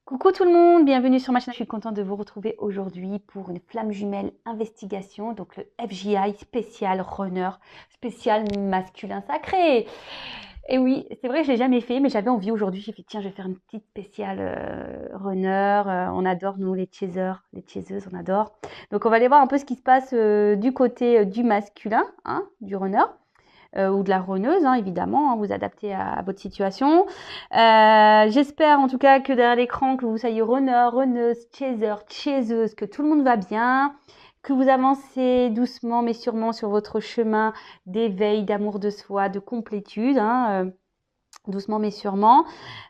Coucou tout le monde, bienvenue sur ma chaîne. Je suis contente de vous retrouver aujourd'hui pour une flamme jumelle investigation, donc le FJI spécial runner, spécial masculin sacré. Et oui, c'est vrai que je l'ai jamais fait, mais j'avais envie aujourd'hui. J'ai fait tiens, je vais faire une petite spéciale runner. On adore nous les chasers, les chaseuses, on adore. Donc on va aller voir un peu ce qui se passe du côté du masculin, hein, du runner ou de la runneuse, hein, évidemment, hein, vous adaptez à votre situation. J'espère en tout cas que derrière l'écran, que vous soyez runner, runneuse, chaser, chaseuse, que tout le monde va bien, que vous avancez doucement mais sûrement sur votre chemin d'éveil, d'amour de soi, de complétude, hein, doucement mais sûrement.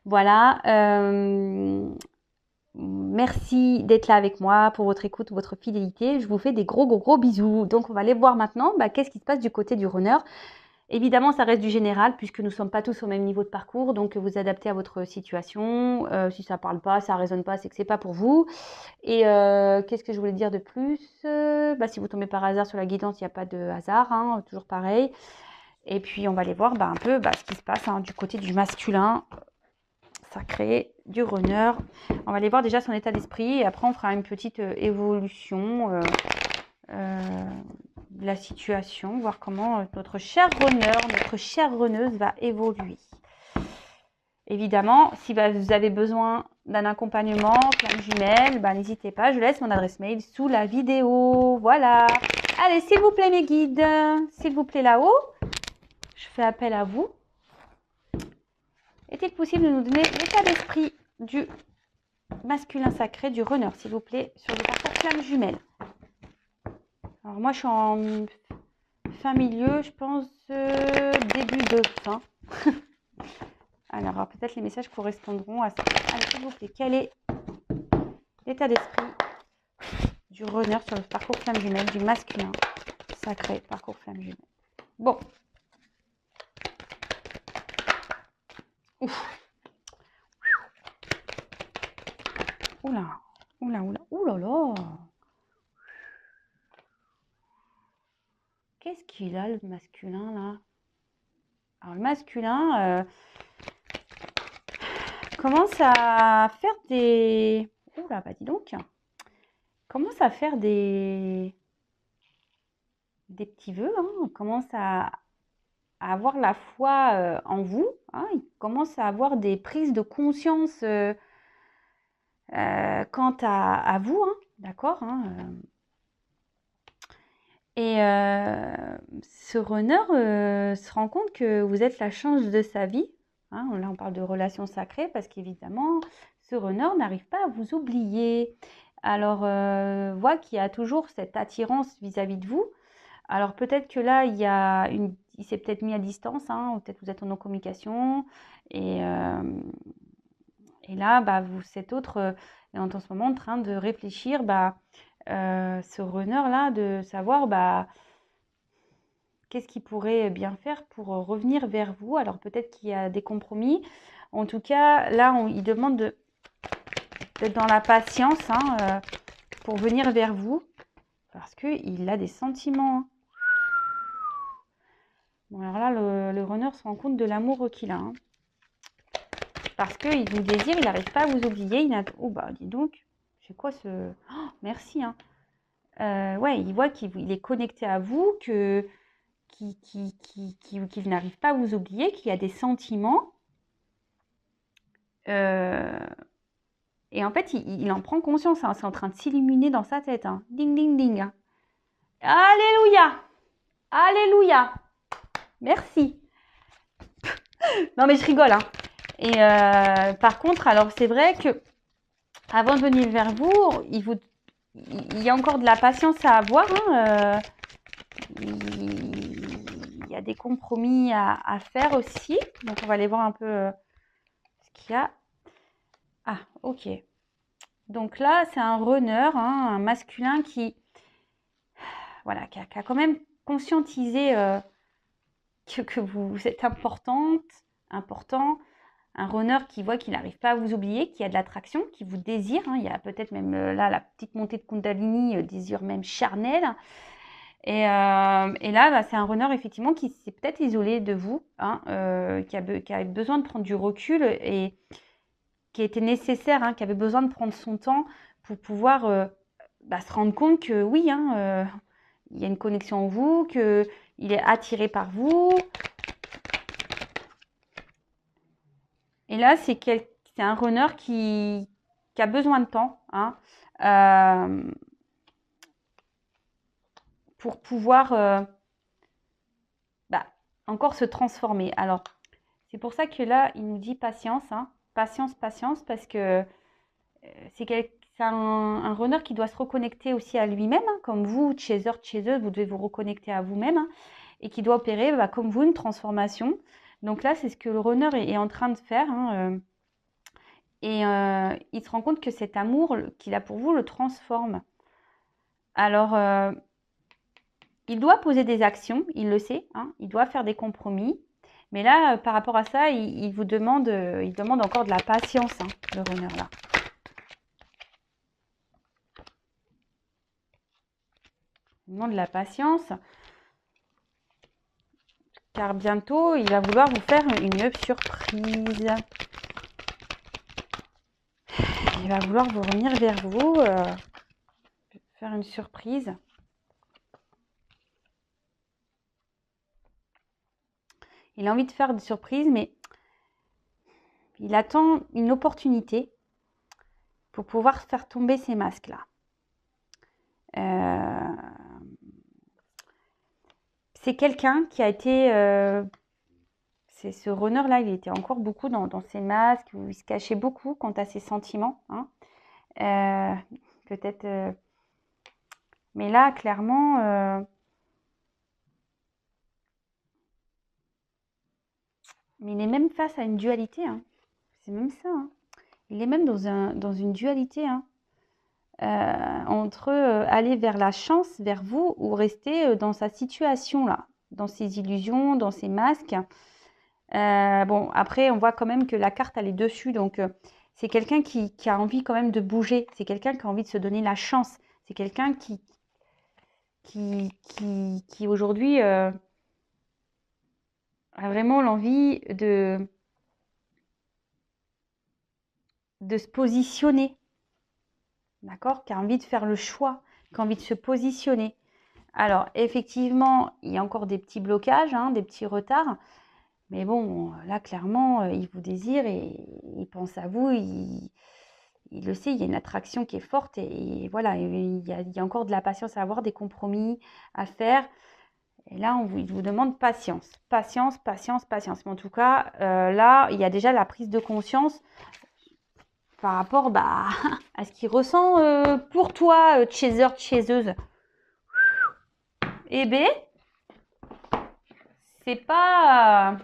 Voilà. Merci d'être là avec moi pour votre écoute, votre fidélité. Je vous fais des gros bisous. Donc on va aller voir maintenant qu'est-ce qui se passe du côté du runner. Évidemment, ça reste du général puisque nous ne sommes pas tous au même niveau de parcours, donc vous adaptez à votre situation. Si ça ne parle pas, ça ne résonne pas, c'est que ce n'est pas pour vous. Et qu'est-ce que je voulais dire de plus? Si vous tombez par hasard sur la guidance, il n'y a pas de hasard, hein, toujours pareil. Et puis on va aller voir un peu ce qui se passe du côté du masculin sacré, du runner. On va aller voir déjà son état d'esprit et après on fera une petite évolution de la situation, voir comment notre cher runner, notre chère runneuse va évoluer. Évidemment, si vous avez besoin d'un accompagnement, flamme jumelle, n'hésitez pas, je laisse mon adresse mail sous la vidéo. Voilà. Allez, s'il vous plaît mes guides, s'il vous plaît là-haut, je fais appel à vous. Est-il possible de nous donner l'état d'esprit du masculin sacré, du runner, s'il vous plaît, sur le parcours flamme jumelle? Alors moi, je suis en fin milieu, je pense début de fin. Alors, peut-être les messages correspondront à ça. Allez, s'il vous plaît, quel est l'état d'esprit du runner sur le parcours flamme jumelle, du masculin sacré, parcours flamme jumelle? Bon. Ouf. Oula, oulala. Qu'est-ce qu'il a, le masculin, là? Alors, le masculin commence à faire des... Oula, dis donc. Commence à faire des petits vœux, hein. On commence à avoir la foi en vous, hein. Il commence à avoir des prises de conscience quant à vous, hein, d'accord, hein, Et ce runner se rend compte que vous êtes la chance de sa vie, hein. Là, on parle de relation sacrée parce qu'évidemment, ce runner n'arrive pas à vous oublier. Alors, voit qu'il y a toujours cette attirance vis-à-vis de vous. Alors, peut-être que là, il s'est peut-être mis à distance, hein, ou peut-être vous êtes en non-communication. Et là, cet autre est en ce moment en train de réfléchir, ce runner-là, de savoir qu'est-ce qu'il pourrait bien faire pour revenir vers vous. Alors peut-être qu'il y a des compromis. En tout cas, là, il demande d'être dans la patience, hein, pour venir vers vous. Parce qu'il a des sentiments, hein. Bon, alors là, le runner se rend compte de l'amour qu'il a, hein. Parce qu'il vous désire, il n'arrive pas à vous oublier. Oh, dis donc, c'est quoi ce... Oh, merci, hein. Ouais, il voit qu'il est connecté à vous, qu'il n'arrive pas à vous oublier, qu'il y a des sentiments. Et en fait, il en prend conscience, hein. C'est en train de s'illuminer dans sa tête, hein. Ding, ding, ding. Alléluia. Alléluia. Merci. Non, mais je rigole, hein. Et par contre, alors c'est vrai que avant de venir vers vous, il y a encore de la patience à avoir, hein. Il y a des compromis à faire aussi. Donc, on va aller voir un peu ce qu'il y a. Ah, ok. Donc là, c'est un runner, hein, un masculin qui a quand même conscientisé que vous êtes important. Un runner qui voit qu'il n'arrive pas à vous oublier, qui a de l'attraction, qui vous désire, hein. Il y a peut-être même là la petite montée de Kundalini, désir même charnel. Et là, c'est un runner effectivement qui s'est peut-être isolé de vous, hein, qui a besoin de prendre du recul et qui était nécessaire, hein, qui avait besoin de prendre son temps pour pouvoir se rendre compte que oui, hein, il y a une connexion en vous, qu'il est attiré par vous. Et là, c'est un runner qui a besoin de temps, hein, pour pouvoir encore se transformer. Alors, c'est pour ça que là, il nous dit patience, hein, patience, patience, parce que c'est un runner qui doit se reconnecter aussi à lui-même, hein, comme vous, chaser, chaseuse, vous devez vous reconnecter à vous-même, hein, et qui doit opérer, comme vous, une transformation. Donc là, c'est ce que le runner est en train de faire, hein, et il se rend compte que cet amour qu'il a pour vous le transforme. Alors, il doit poser des actions, il le sait, hein, il doit faire des compromis. Mais là, par rapport à ça, il vous demande, il demande encore de la patience, hein, le runner là. Il demande de la patience, car bientôt, il va vouloir vous faire une surprise. Il va vouloir vous revenir vers vous, faire une surprise. Il a envie de faire des surprises, mais il attend une opportunité pour pouvoir faire tomber ces masques-là. C'est quelqu'un qui a été... c'est ce runner-là, il était encore beaucoup dans ses masques, où il se cachait beaucoup quant à ses sentiments. Hein. Peut-être... mais là, clairement... mais il est même face à une dualité. Hein. C'est même ça. Hein. Il est même dans une dualité. Hein. Entre aller vers la chance, vers vous, ou rester dans sa situation là, dans ses illusions, dans ses masques. Bon, après, on voit quand même que la carte, elle est dessus, donc c'est quelqu'un qui a envie quand même de bouger, c'est quelqu'un qui a envie de se donner la chance, c'est quelqu'un qui aujourd'hui a vraiment l'envie de se positionner. D'accord, qui a envie de faire le choix, qui a envie de se positionner. Alors, effectivement, il y a encore des petits blocages, hein, des petits retards. Mais bon, là, clairement, il vous désire et il pense à vous. Il le sait, il y a une attraction qui est forte. Et voilà, il y a encore de la patience à avoir, des compromis à faire. Et là, il vous demande patience. Patience, patience, patience. Mais en tout cas, là, il y a déjà la prise de conscience par rapport à ce qu'il ressent pour toi, chaser, chaseuse. Eh bien, c'est pas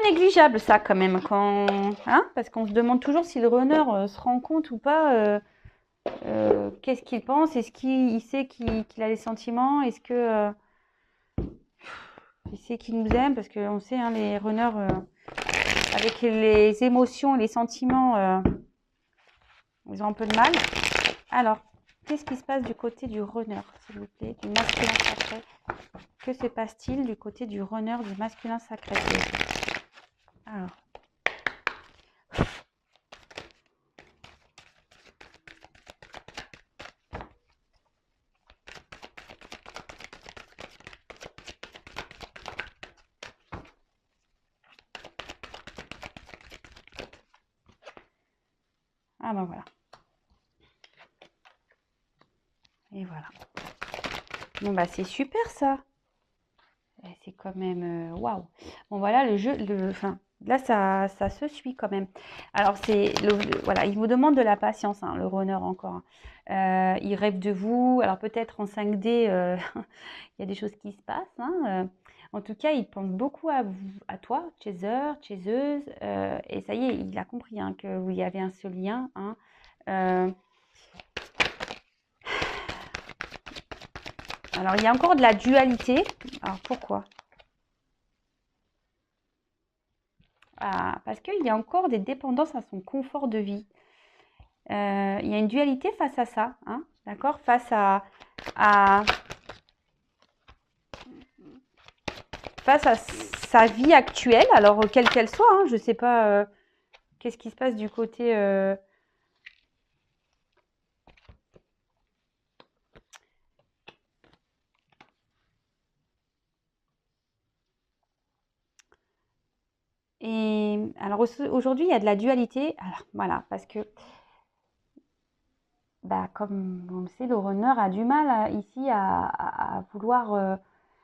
négligeable ça quand même, hein, parce qu'on se demande toujours si le runner se rend compte ou pas, qu'est-ce qu'il pense, est-ce qu'il sait qu'il a des sentiments, est-ce que il sait qu'il nous aime, parce qu'on sait, hein, les runners, avec les émotions et les sentiments, ils ont un peu de mal. Alors, qu'est-ce qui se passe du côté du runner, s'il vous plaît, du masculin sacré? Que se passe-t-il du côté du runner, du masculin sacré? Alors. Ah ben voilà. Et voilà. Bon bah c'est super ça. C'est quand même waouh. Bon voilà le jeu, enfin là ça se suit quand même. Alors c'est voilà, il vous demande de la patience, hein, le runner encore. Il rêve de vous. Alors peut-être en 5D, il y a des choses qui se passent. Hein, en tout cas, il pense beaucoup à vous, à toi, chaser, chaseuse. Et ça y est, il a compris, hein, que vous y avez un seul lien. Hein, alors, il y a encore de la dualité. Alors, pourquoi? Parce qu'il y a encore des dépendances à son confort de vie. Il y a une dualité face à ça. Hein, d'accord? Face à sa vie actuelle, alors quelle qu'elle soit. Hein, je ne sais pas qu'est-ce qui se passe du côté... Et alors aujourd'hui, il y a de la dualité. Alors voilà, parce que bah, comme on le sait, le runner a du mal ici à vouloir,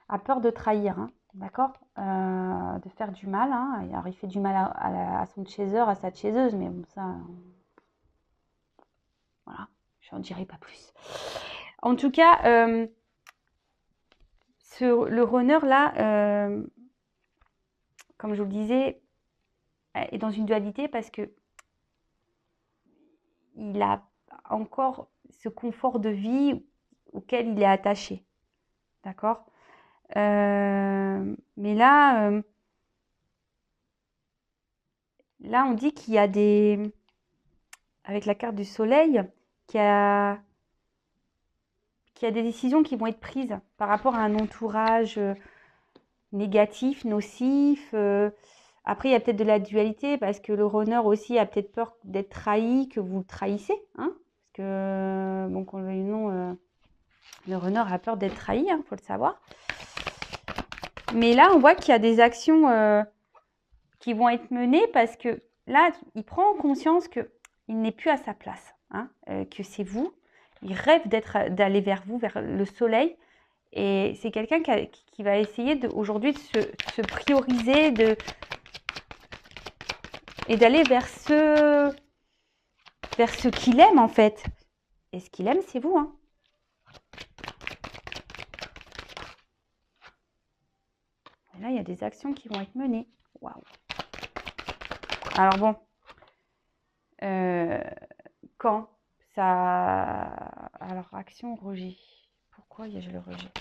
a peur de trahir, hein, d'accord? De faire du mal, hein. Alors il fait du mal à son chaser, à sa chaiseuse, mais bon, ça, voilà, j'en dirai pas plus. En tout cas, le runner là, comme je vous le disais, est dans une dualité parce que il a encore ce confort de vie auquel il est attaché, d'accord? Mais là, on dit qu'il y a avec la carte du soleil, qu'il y a des décisions qui vont être prises par rapport à un entourage négatif, nocif. Après, il y a peut-être de la dualité parce que le runner aussi a peut-être peur d'être trahi, que vous le trahissez, hein, parce que, bon, qu'on le veuille ou non, le runner a peur d'être trahi, hein, faut le savoir. Mais là, on voit qu'il y a des actions qui vont être menées parce que là, il prend conscience qu'il n'est plus à sa place, hein, que c'est vous. Il rêve d'aller vers vous, vers le soleil. Et c'est quelqu'un qui va essayer aujourd'hui de se prioriser et d'aller vers ce qu'il aime en fait. Et ce qu'il aime, c'est vous, hein. Et là, il y a des actions qui vont être menées. Waouh. Alors bon, quand ça... Alors, action, rejet. Pourquoi il y a le rejet?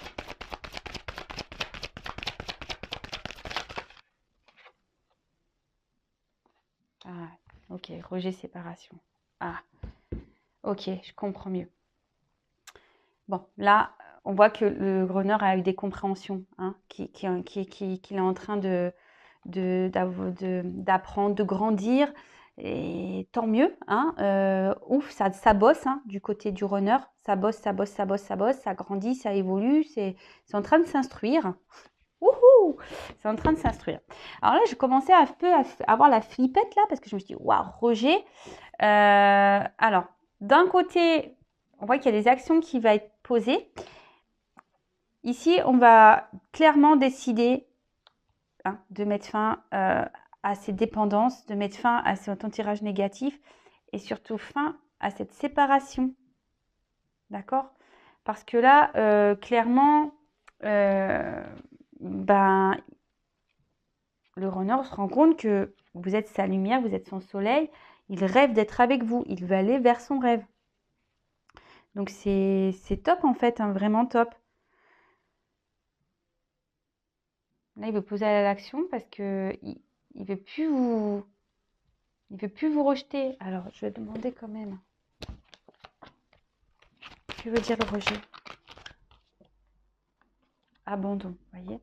Ah, ok, rejet, séparation. Ah, ok, je comprends mieux. Bon, là, on voit que le runner a eu des compréhensions, hein, qu'il est en train d'apprendre, de grandir. Et tant mieux, hein. Ouf, ça bosse, hein, du côté du runner. Ça bosse, ça bosse, ça bosse, ça bosse, ça grandit, ça évolue. C'est en train de s'instruire. Wouhou! C'est en train de s'instruire. Alors là, je commençais un peu à avoir la flippette là, parce que je me suis dit, waouh, Roger. Alors, d'un côté, on voit qu'il y a des actions qui vont être posées. Ici, on va clairement décider, hein, de mettre fin à ces dépendances, de mettre fin à cet entourage négatif et surtout fin à cette séparation. D'accord? Parce que là, clairement, ben, le runner se rend compte que vous êtes sa lumière, vous êtes son soleil. Il rêve d'être avec vous. Il veut aller vers son rêve. Donc, c'est top en fait, hein, vraiment top. Là, il veut poser à l'action parce que il veut plus vous rejeter. Alors, je vais demander quand même. Que veut dire le rejet? Abandon, vous voyez?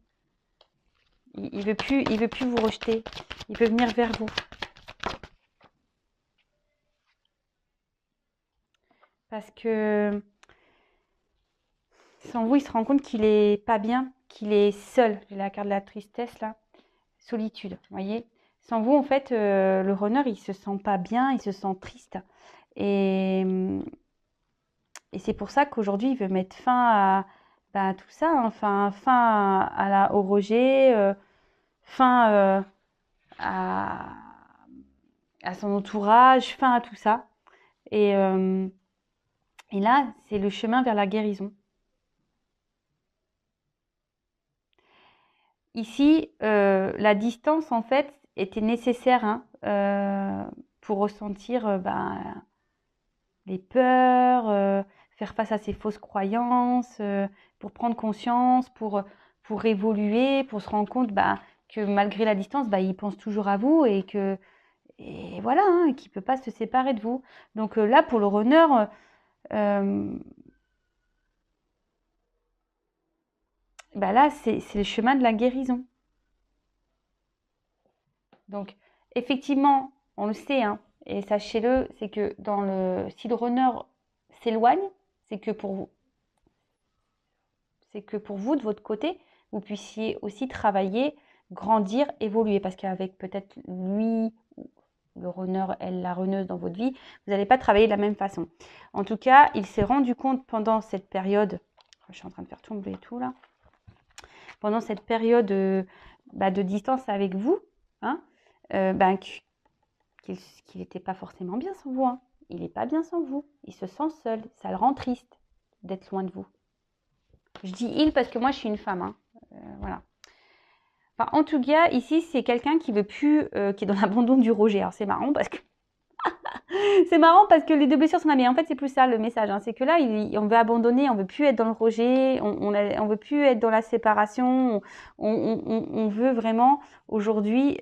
Il veut plus vous rejeter. Il veut venir vers vous. Parce que sans vous, il se rend compte qu'il est pas bien, qu'il est seul. J'ai la carte de la tristesse là. Solitude, vous voyez? Sans vous, en fait, le runner, il se sent pas bien, il se sent triste. Et c'est pour ça qu'aujourd'hui, il veut mettre fin à tout ça, hein. Fin au rejet, fin à son entourage, fin à tout ça. Et là, c'est le chemin vers la guérison. Ici, la distance, en fait, était nécessaire, hein, pour ressentir les peurs, faire face à ses fausses croyances, pour prendre conscience, pour évoluer, pour se rendre compte que malgré la distance, il pense toujours à vous et voilà, hein, qu'il ne peut pas se séparer de vous. Donc là, pour le runner, là, c'est le chemin de la guérison. Donc, effectivement, on le sait, hein, et sachez-le, c'est que si le runner s'éloigne, c'est que pour vous, de votre côté, vous puissiez aussi travailler, grandir, évoluer. Parce qu'avec peut-être lui, le runner, elle, la runneuse dans votre vie, vous n'allez pas travailler de la même façon. En tout cas, il s'est rendu compte pendant cette période, je suis en train de faire tomber tout là, pendant cette période de distance avec vous, hein, qu'il n'était pas forcément bien sans vous. Hein. Il n'est pas bien sans vous. Il se sent seul. Ça le rend triste d'être loin de vous. Je dis il parce que moi, je suis une femme. Hein. Voilà. Enfin, en tout cas, ici, c'est quelqu'un qui veut plus, qui est dans l'abandon du rejet. Alors, c'est marrant parce que les deux blessures sont là. Mais en fait, c'est plus ça le message. Hein. C'est que là, on veut abandonner, on veut plus être dans le rejet, on veut plus être dans la séparation. On veut vraiment aujourd'hui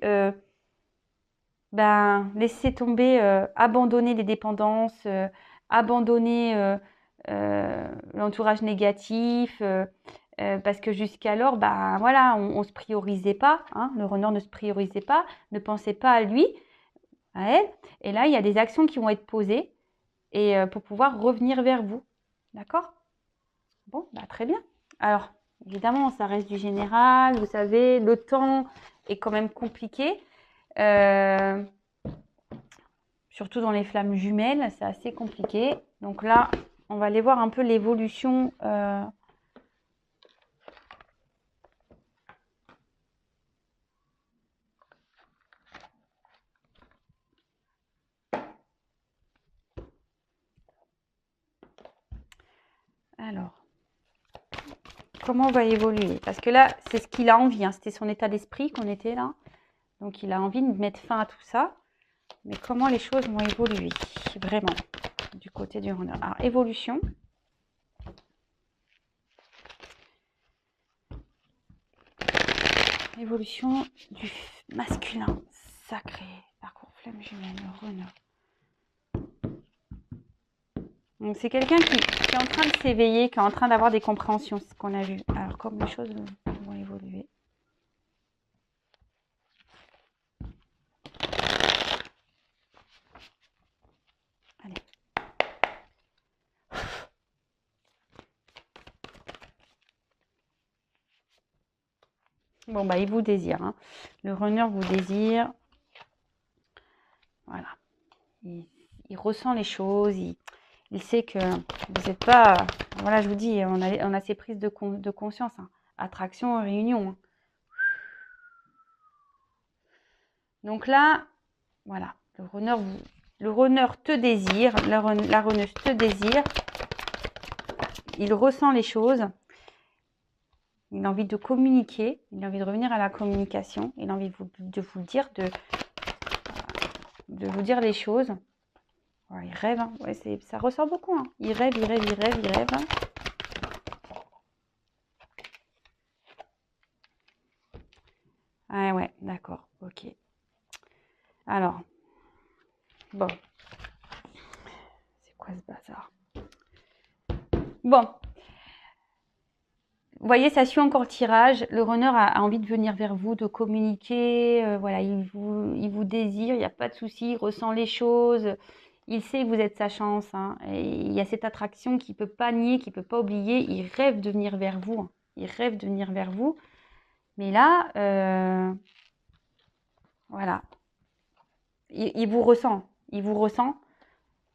laisser tomber, abandonner les dépendances, abandonner l'entourage négatif, parce que jusqu'alors, voilà, on se priorisait pas, hein, le runner ne se priorisait pas, ne pensait pas à lui, à elle. Et là, il y a des actions qui vont être posées et pour pouvoir revenir vers vous. D'accord? Bon, très bien. Alors, évidemment, ça reste du général. Vous savez, le temps est quand même compliqué. Surtout dans les flammes jumelles, c'est assez compliqué. Donc là, on va aller voir un peu l'évolution. Alors, comment on va évoluer? Parce que là, c'est ce qu'il a envie. Hein. C'était son état d'esprit qu'on était là. Donc, il a envie de mettre fin à tout ça. Mais comment les choses vont évoluer? Vraiment, du côté du runner. Alors, évolution. Évolution du masculin sacré. Parcours flamme jumelle, runner. Donc, c'est quelqu'un qui est en train de s'éveiller, qui est en train d'avoir des compréhensions, c'est ce qu'on a vu. Alors, comme les choses vont évoluer. Allez. Bon, il vous désire. Hein. Le runner vous désire. Voilà. Il ressent les choses. Il sait que vous n'êtes pas... Voilà, je vous dis, on a ces prises de conscience. Hein. Attraction, réunion. Hein. Donc là, voilà. Le runner te désire. La runneuse te désire. Il ressent les choses. Il a envie de communiquer. Il a envie de revenir à la communication. Il a envie de vous dire, de vous dire les choses. Ouais, il rêve, hein. Ouais, ça ressort beaucoup. Hein. Il rêve. Hein. Ah ouais, d'accord, ok. Alors, bon. C'est quoi ce bazar? Bon. Vous voyez, ça suit encore le tirage. Le runner a envie de venir vers vous, de communiquer. Voilà, il vous désire, il n'y a pas de souci, il ressent les choses. Il sait que vous êtes sa chance. Hein, et il y a cette attraction qu'il ne peut pas nier, qu'il ne peut pas oublier. Il rêve de venir vers vous. Hein, il rêve de venir vers vous. Mais là, voilà. Il vous ressent. Il vous ressent.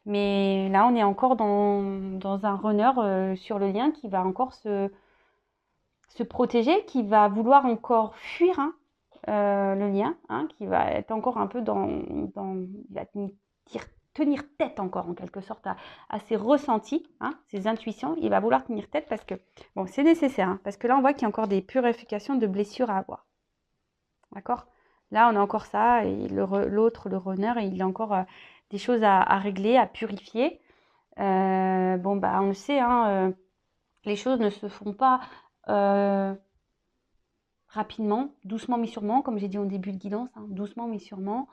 Mais là, on est encore dans un runner sur le lien qui va encore se protéger, qui va vouloir encore fuir hein, le lien, hein, qui va être encore un peu il va tenir tête encore en quelque sorte à ses ressentis, hein, ses intuitions. Il va vouloir tenir tête parce que, bon, c'est nécessaire, hein, parce que là, on voit qu'il y a encore des purifications de blessures à avoir. D'accord? Là, on a encore ça, et l'autre, le runner, il a encore des choses à régler, à purifier. On le sait, hein, les choses ne se font pas rapidement, doucement mais sûrement, comme j'ai dit au début de guidance, hein, doucement mais sûrement.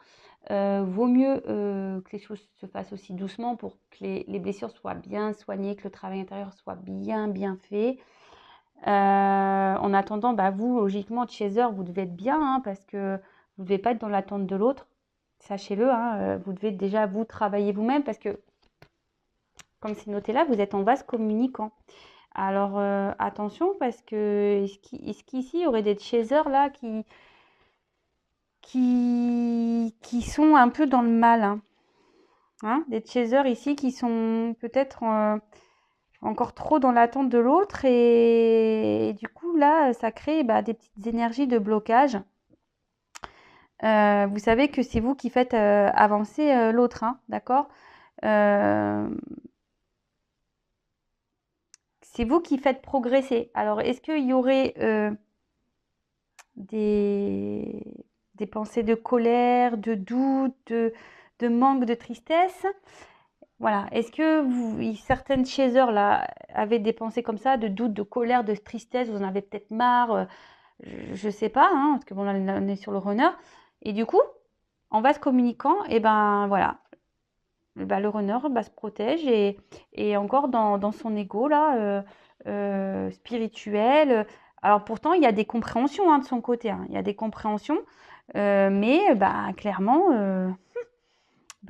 Vaut mieux que les choses se fassent aussi doucement pour que les blessures soient bien soignées, que le travail intérieur soit bien fait. En attendant, vous, logiquement, chaser, vous devez être bien, hein, parce que vous ne devez pas être dans l'attente de l'autre. Sachez-le, hein, vous devez déjà vous travailler vous-même parce que, comme c'est noté là, vous êtes en vase communicant. Alors, attention parce que est-ce qu'ici, il y aurait des chasers là qui sont un peu dans le mal, hein. Hein, des chasers ici qui sont peut-être encore trop dans l'attente de l'autre et du coup là ça crée des petites énergies de blocage. Vous savez que c'est vous qui faites avancer l'autre, hein, d'accord? C'est vous qui faites progresser. Alors est-ce qu'il y aurait des pensées de colère, de doute, de manque, de tristesse? Voilà. Est-ce que certaines chasers là avaient des pensées comme ça, de doute, de colère, de tristesse, vous en avez peut-être marre, je ne sais pas, hein, parce que bon là on est sur le runner. Et du coup, en vase communicant, et ben voilà, le runner se protège et encore dans son ego là, spirituel. Alors pourtant il y a des compréhensions hein, de son côté, hein, il y a des compréhensions, mais clairement.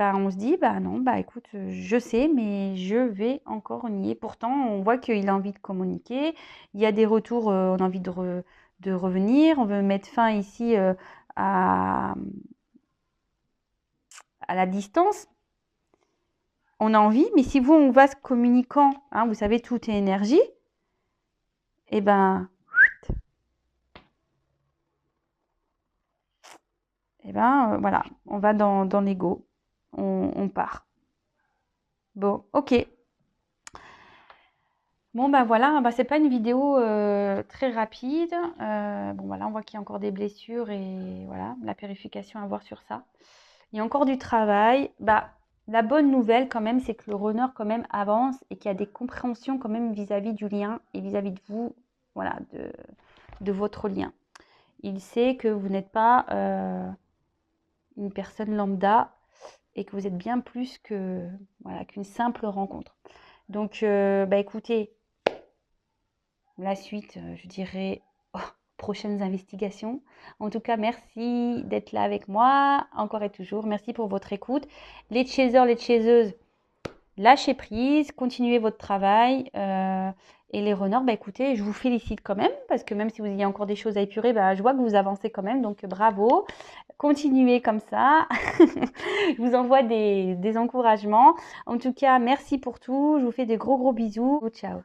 On se dit, non, écoute, je sais, mais je vais encore nier. Pourtant, on voit qu'il a envie de communiquer. Il y a des retours, on a envie de revenir. On veut mettre fin ici à, à la distance. On a envie, mais si vous, on va se communiquant, hein, vous savez, tout est énergie, et voilà, on va dans l'ego. On part. Bon, ok. Bon, voilà, c'est pas une vidéo très rapide. Bon, voilà, on voit qu'il y a encore des blessures et voilà, la purification à voir sur ça. Il y a encore du travail. La bonne nouvelle quand même, c'est que le runner quand même avance et qu'il y a des compréhensions quand même vis-à-vis du lien et vis-à-vis de vous, voilà, de votre lien. Il sait que vous n'êtes pas une personne lambda et que vous êtes bien plus que, voilà, qu'une simple rencontre. Donc, écoutez, la suite, je dirais, prochaines investigations. En tout cas, merci d'être là avec moi, encore et toujours. Merci pour votre écoute. Les chasers, les chaseuses, lâchez prise, continuez votre travail. Et les runners, écoutez, je vous félicite quand même, parce que même si vous y a encore des choses à épurer, je vois que vous avancez quand même, donc bravo. Continuez comme ça. Je vous envoie des encouragements. En tout cas, merci pour tout. Je vous fais des gros bisous. Ciao.